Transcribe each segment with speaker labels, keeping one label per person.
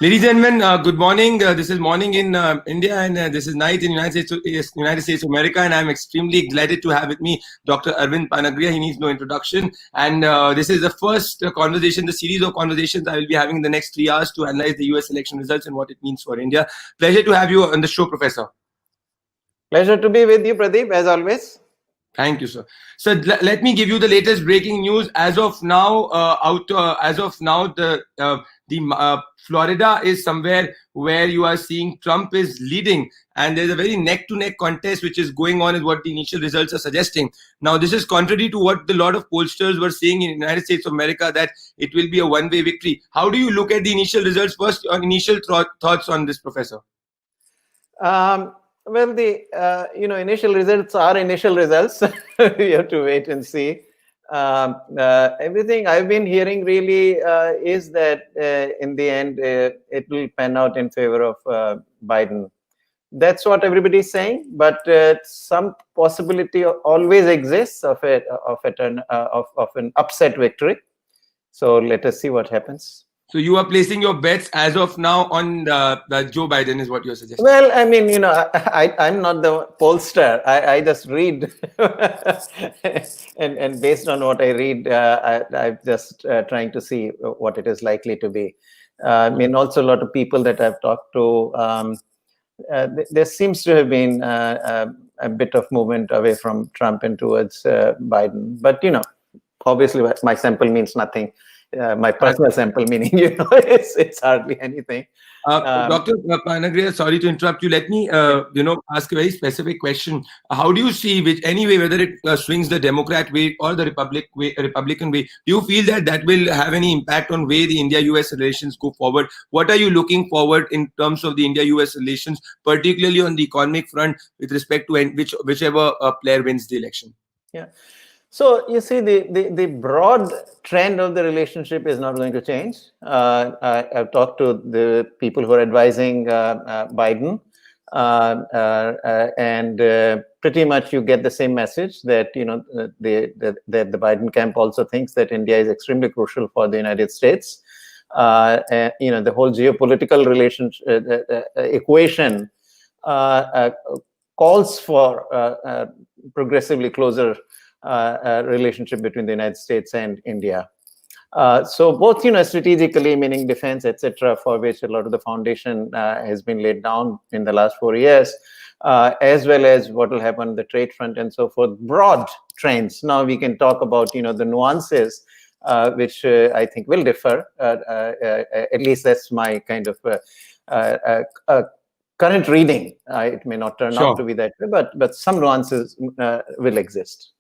Speaker 1: Ladies and gentlemen, good morning. This is morning in India, and this is night in United States of America. And I'm extremely delighted to have with me Dr. Arvind Panagariya. He needs no introduction. And this is the first conversation, the series of conversations I will be having in the next 3 hours to analyze the US election results and what it means for India. Pleasure to have you on the show, Professor.
Speaker 2: Pleasure to be with you, Pradeep, as always.
Speaker 1: Thank you, sir. So let me give you the latest breaking news. As of now, the Florida is somewhere where you are seeing Trump is leading, and there's a very neck-to-neck contest which is going on, is what the initial results are suggesting. Now, this is contrary to what a lot of pollsters were saying in the United States of America, that it will be a one-way victory. How do you look at the initial results? First, initial thoughts on this, Professor.
Speaker 2: Well, the initial results are initial results. We have to wait and see. Everything I've been hearing really is that in the end it will pan out in favor of Biden. That's what everybody's saying, but some possibility always exists of an upset victory. So let us see what happens.
Speaker 1: So you are placing your bets as of now on Joe Biden, is what you're suggesting?
Speaker 2: Well, I mean, I'm not the pollster. I just read, and based on what I read, I'm just trying to see what it is likely to be. I mean, also a lot of people that I've talked to, there seems to have been a bit of movement away from Trump and towards Biden. But obviously, my sample means nothing. My personal sample, meaning it's hardly anything.
Speaker 1: Dr. Panagariya, sorry to interrupt you. Let me ask a very specific question. How do you see whether it swings the Democrat way or the Republican way? Do you feel that will have any impact on way the India-US relations go forward? What are you looking forward in terms of the India-US relations, particularly on the economic front, with respect to whichever player wins the election?
Speaker 2: Yeah. So you see, the broad trend of the relationship is not going to change. I've talked to the people who are advising Biden, and pretty much you get the same message that the Biden camp also thinks that India is extremely crucial for the United States. The whole geopolitical relationship equation calls for progressively closer relationship between the United States and India. So both, strategically, meaning defense, etc., for which a lot of the foundation has been laid down in the last 4 years, as well as what will happen on the trade front and so forth, broad trends. Now we can talk about, the nuances, which I think will differ. At least that's my kind of current reading. It may not turn out to be that way, but some nuances will exist.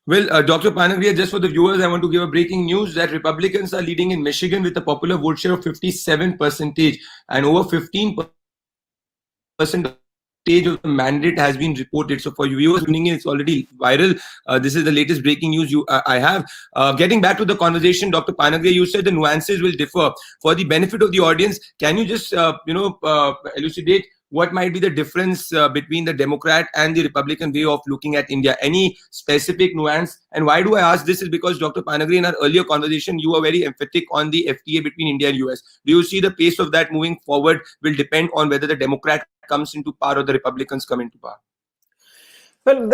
Speaker 1: Well, Dr. Panagariya, just for the viewers, I want to give a breaking news that Republicans are leading in Michigan with a popular vote share of 57%, and over 15% of the mandate has been reported. So for you viewers tuning in, it's already viral. This is the latest breaking news I have. Getting back to the conversation, Dr. Panagariya, you said the nuances will differ. For the benefit of the audience, can you just elucidate what might be the difference between the Democrat and the Republican way of looking at India? Any specific nuance? And why do I ask this is because, Dr. Panagariya, in our earlier conversation, you were very emphatic on the FTA between India and US. Do you see the pace of that moving forward will depend on whether the Democrat comes into power or the Republicans come into power?
Speaker 2: Well,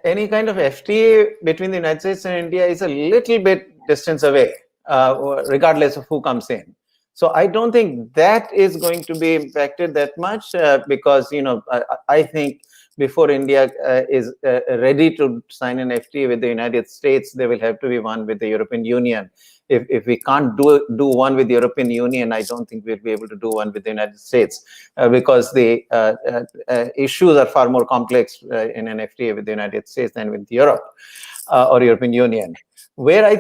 Speaker 2: any kind of FTA between the United States and India is a little bit distance away, regardless of who comes in. So I don't think that is going to be impacted that much because, I think before India is ready to sign an FTA with the United States, there will have to be one with the European Union. If we can't do one with the European Union, I don't think we'll be able to do one with the United States because the issues are far more complex in an FTA with the United States than with Europe or European Union. Where I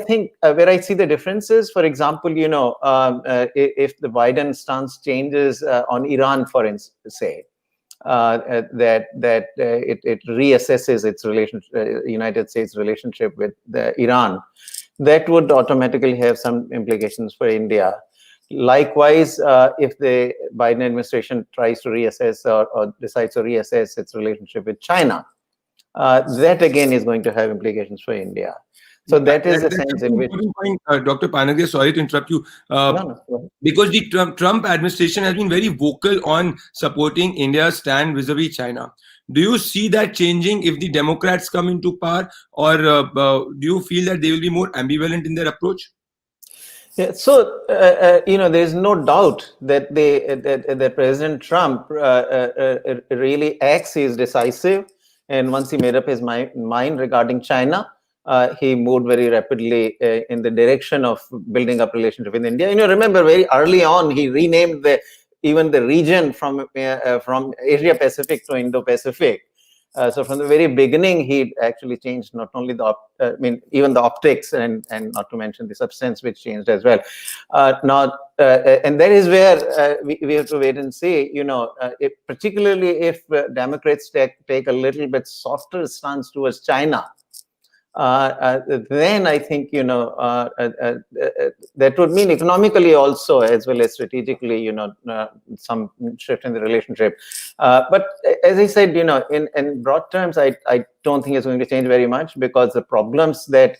Speaker 2: see the differences, for example, if the Biden stance changes on Iran, for instance, say, that it reassesses its United States relationship with Iran, that would automatically have some implications for India. Likewise, if the Biden administration tries to reassess or decides to reassess its relationship with China, that again is going to have implications for India. So that is the
Speaker 1: That's
Speaker 2: sense
Speaker 1: such
Speaker 2: in
Speaker 1: an
Speaker 2: which.
Speaker 1: important point, Dr. Panagariya. Sorry to interrupt you.
Speaker 2: No, no, go ahead.
Speaker 1: Because the Trump administration has been very vocal on supporting India's stand vis-a-vis China. Do you see that changing if the Democrats come into power, or do you feel that they will be more ambivalent in their approach?
Speaker 2: Yeah, so there is no doubt that that President Trump really acts. He is decisive, and once he made up his mind regarding China, he moved very rapidly in the direction of building up relationship with India. Remember very early on, he renamed even the region from Asia Pacific to Indo Pacific. So from the very beginning, he actually changed not only even the optics, and not to mention the substance, which changed as well. And that is where we have to wait and see. Particularly if Democrats take a little bit softer stance towards China, then I think that would mean economically also, as well as strategically, some shift in the relationship. But as I said, in broad terms, I don't think it's going to change very much, because the problems that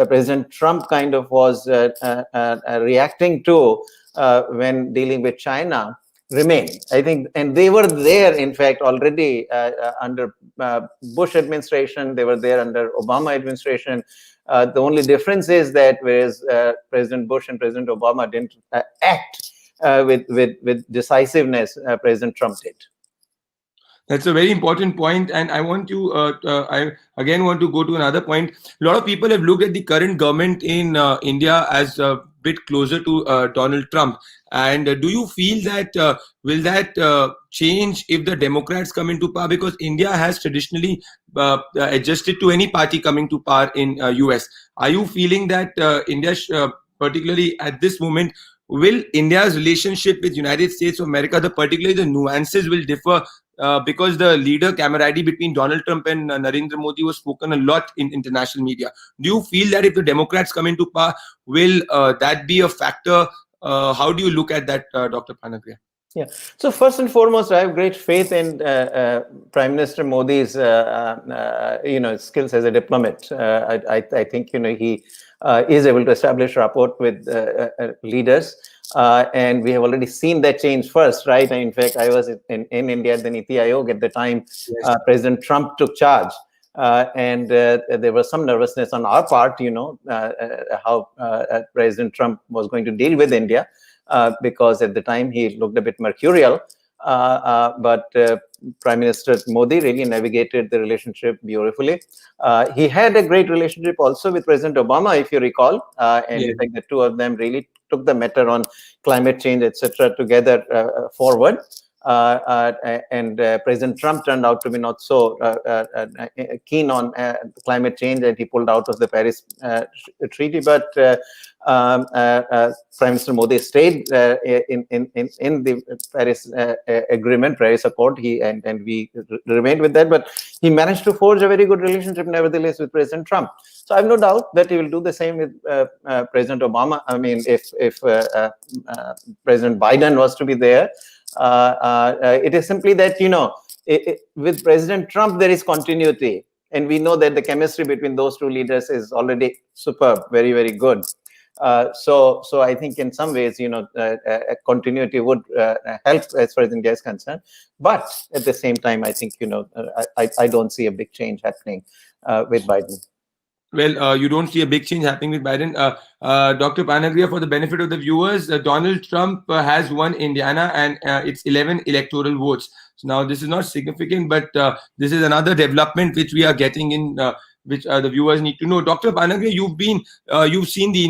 Speaker 2: President Trump kind of was reacting to when dealing with China remain, I think, and they were there, in fact, already under Bush administration. They were there under Obama administration. The only difference is that whereas President Bush and President Obama didn't act with decisiveness, President Trump did.
Speaker 1: That's a very important point, and I want to I again want to go to another point. A lot of people have looked at the current government in India as a bit closer to Donald Trump. And do you feel that will that change if the Democrats come into power? Because India has traditionally adjusted to any party coming to power in US. Are you feeling that India, particularly at this moment, will India's relationship with United States of America, particularly the nuances will differ? Because the leader camaraderie between Donald Trump and Narendra Modi was spoken a lot in international media. Do you feel that if the Democrats come into power, will that be a factor? How do you look at that, Dr. Panagariya?
Speaker 2: Yeah. So first and foremost, I have great faith in Prime Minister Modi's, skills as a diplomat. I think he is able to establish rapport with leaders. And we have already seen that change first, right? In fact, I was in India at the Niti Aayog at the time. Yes. President Trump took charge. And there was some nervousness on our part, how President Trump was going to deal with India, because at the time he looked a bit mercurial. But Prime Minister Modi really navigated the relationship beautifully. He had a great relationship also with President Obama, if you recall. And yeah. In fact, the two of them really took the matter on climate change, etc., together forward. And President Trump turned out to be not so keen on climate change, and he pulled out of the Paris Treaty. But Prime Minister Modi stayed in the Paris Agreement, Paris Accord. And we remained with that. But he managed to forge a very good relationship, nevertheless, with President Trump. So I have no doubt that he will do the same with President Obama. I mean, if President Biden was to be there, it is simply that, with President Trump, there is continuity. And we know that the chemistry between those two leaders is already superb, very, very good. So I think in some ways, continuity would help as far as India is concerned. But at the same time, I think, I don't see a big change happening with Biden.
Speaker 1: Well, you don't see a big change happening with Biden. Dr. Panagariya, for the benefit of the viewers, Donald Trump has won Indiana, and it's 11 electoral votes. So now this is not significant, but this is another development which we are getting in, which the viewers need to know. Dr. Panagariya, you've seen the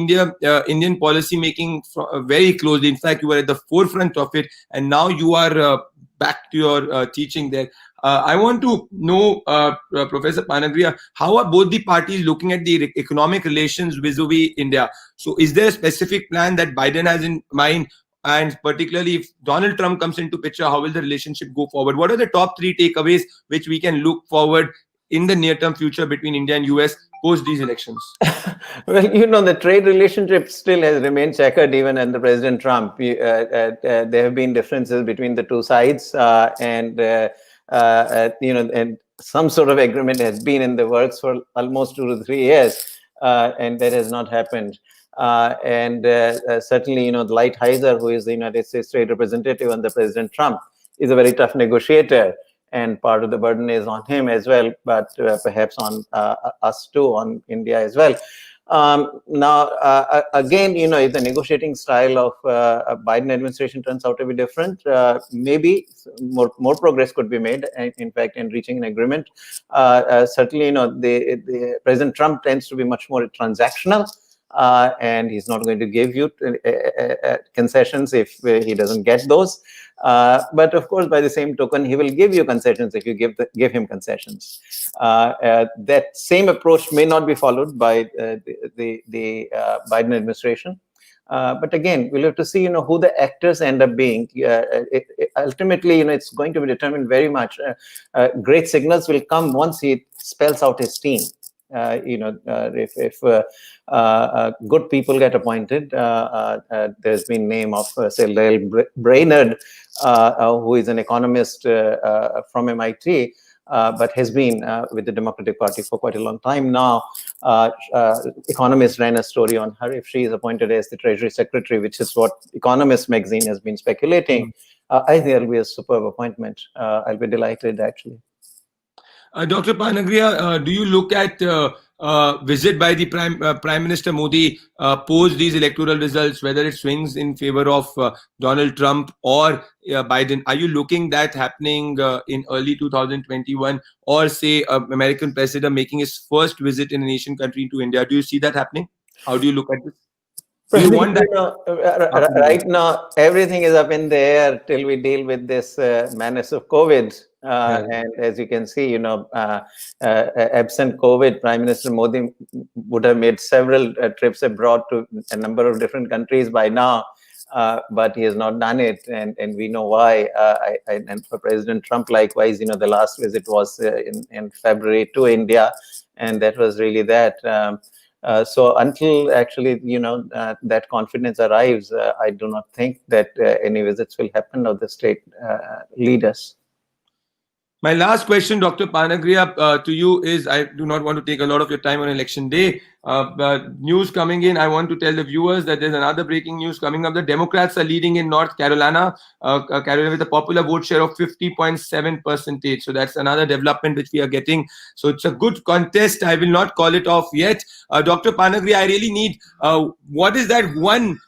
Speaker 1: Indian policy making very closely. In fact, you were at the forefront of it, and now you are back to your teaching there. I want to know, Professor Panagariya, how are both the parties looking at the economic relations vis-a-vis India? So is there a specific plan that Biden has in mind? And particularly if Donald Trump comes into picture, how will the relationship go forward? What are the top 3 takeaways which we can look forward in the near-term future between India and US post these elections?
Speaker 2: Well, the trade relationship still has remained checkered even under President Trump. There have been differences between the two sides, and some sort of agreement has been in the works for almost 2 to 3 years. and that has not happened. And certainly, Lighthizer, who is the United States Trade Representative under President Trump, is a very tough negotiator, and part of the burden is on him as well, but perhaps on us too, on India as well. Now, again, if the negotiating style of a Biden administration turns out to be different, maybe more progress could be made. In fact, in reaching an agreement, certainly, the President Trump tends to be much more transactional. And he's not going to give you concessions if he doesn't get those. But of course, by the same token, he will give you concessions if you give him concessions. That same approach may not be followed by the Biden administration. But again, we'll have to see, who the actors end up being. Ultimately, it's going to be determined very much. Great signals will come once he spells out his team. If good people get appointed, there's been name of say Lael Brainerd, who is an economist from MIT, but has been with the Democratic Party for quite a long time now. Economist ran a story on her. If she is appointed as the Treasury Secretary, which is what Economist magazine has been speculating, I think it'll be a superb appointment. I'll be delighted, actually.
Speaker 1: Dr. Panagariya, do you look at visit by the Prime Minister Modi post these electoral results, whether it swings in favor of Donald Trump or Biden? Are you looking that happening in early 2021, or say American president making his first visit in a nation country to India? Do you see that happening? How do you look at this?
Speaker 2: You want that? Right now, everything is up in the air till we deal with this menace of COVID. And as you can see, absent COVID, Prime Minister Modi would have made several trips abroad to a number of different countries by now, but he has not done it, and we know why. And for President Trump, likewise, the last visit was in February to India, and that was really that. So until actually, that confidence arrives, I do not think that any visits will happen of the state leaders.
Speaker 1: My last question, Dr. Panagariya, to you is, I do not want to take a lot of your time on election day. News coming in, I want to tell the viewers that there's another breaking news coming up. The Democrats are leading in North Carolina, with a popular vote share of 50.7%. So that's another development which we are getting. So it's a good contest. I will not call it off yet. Dr. Panagariya, I really need, what is that one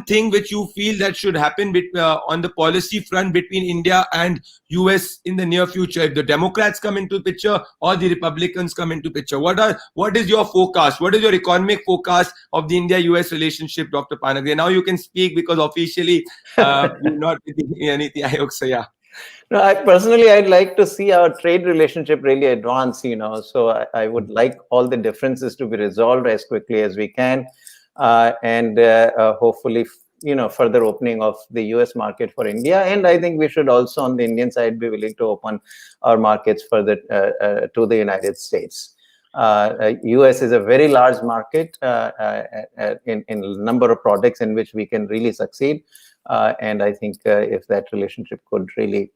Speaker 1: thing which you feel that should happen on the policy front between India and US in the near future, if the Democrats come into the picture or the Republicans come into picture? What is your forecast? What is your economic forecast of the India-US relationship, Dr. Panagariya? Now you can speak, because officially you're not with the Niti Aayog, so yeah.
Speaker 2: No, I'd like to see our trade relationship really advance, so I would like all the differences to be resolved as quickly as we can, and hopefully, further opening of the US market for India. And I think we should also, on the Indian side, be willing to open our markets further to the United States. US is a very large market in a number of products in which we can really succeed. And I think if that relationship could really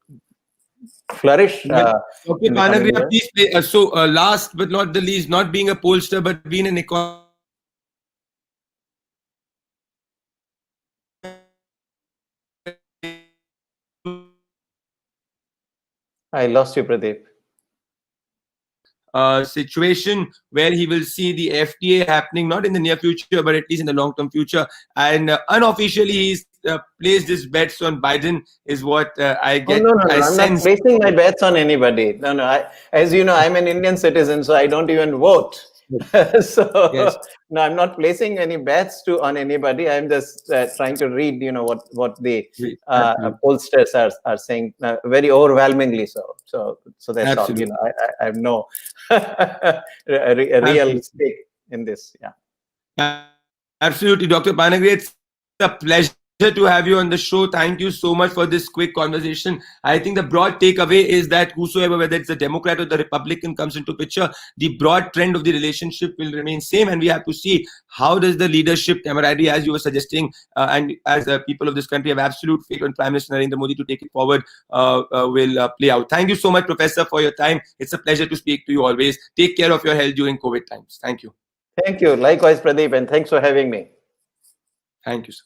Speaker 2: flourish.
Speaker 1: Okay, Panagariya, please play. So last but not the least, not being a pollster, but being an economist,
Speaker 2: I lost you, Pradeep.
Speaker 1: Situation where he will see the FTA happening, not in the near future, but at least in the long-term future. And unofficially, he's placed his bets on Biden, is what I get.
Speaker 2: No, I'm not placing my bets on anybody. No. As you know, I'm an Indian citizen, so I don't even vote. So yes. No, I'm not placing any bets on anybody. I'm just trying to read, what the pollsters are saying, very overwhelmingly so. So that's Absolutely. All. I have no real stake in this. Yeah.
Speaker 1: Absolutely, Dr. Panagariya, it's a pleasure to have you on the show. Thank you so much for this quick conversation. I think the broad takeaway is that whosoever, whether it's the Democrat or the Republican comes into picture, the broad trend of the relationship will remain same, and we have to see how does the leadership camaraderie, as you were suggesting, and as the people of this country have absolute faith on Prime Minister Narendra Modi to take it forward, will play out. Thank you so much, Professor, for your time. It's a pleasure to speak to you always. Take care of your health during COVID times. Thank you.
Speaker 2: Thank you. Likewise, Pradeep, and thanks for having me.
Speaker 1: Thank you, sir.